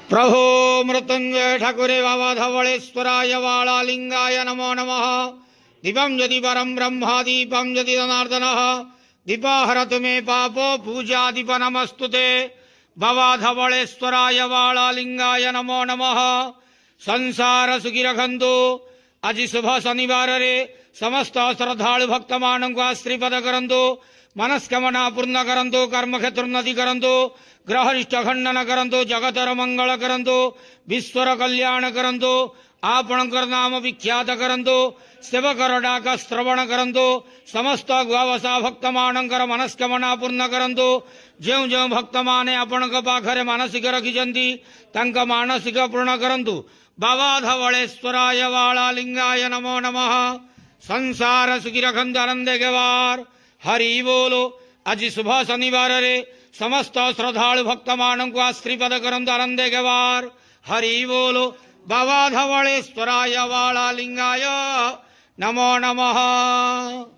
प्रभो मृत्युंजय ठाकुरे बाबा धवलेश्वराय वाळालिंगाय नमो नमः। दीपं यदि परं ब्रह्म दीपं यदि जनार्दनः दीपाहरतु मे पापो पूजा दीप नमस्तुते। बाबा धवलेश्वराय वाळालिंगाय नमो नमः। संसार सुखी रखंतु। आज शुभ शनिवार रे समस्त श्रद्धालु भक्त मानक आश्रीपद करंतु। मनस्कामना पूर्ण करंतु। कर्म क्षेत्र उन्नति करंतु। ग्रहरिष्ठ खंडन करंतु। जगतर मंगल करंतु। विश्वर कल्याण करंतु। आपणकर नाम विख्यात करंतु। सेवकर डाक श्रवण करंतु। समस्त गुआवसा भक्त मानकर मनस्कामना पूर्ण करंतु। जो जो भक्त माने आपणक पाखरे मानसिक रखिजंती तांका मानसिक पूर्ण करंतु। बाबा धवलेश्वराय वाळालिंगाय नमो नमः। संसार सुखी रखंतु आनंदे गेवार। हरि बोलो। आज शुभ शनिवार रे समस्त श्रद्धालु भक्त मानक आश्रीपद करंतु आनंदे गेवार। हरि बोलो। बाबा धवलेश्वराय वाळालिंगाय नमो नमः।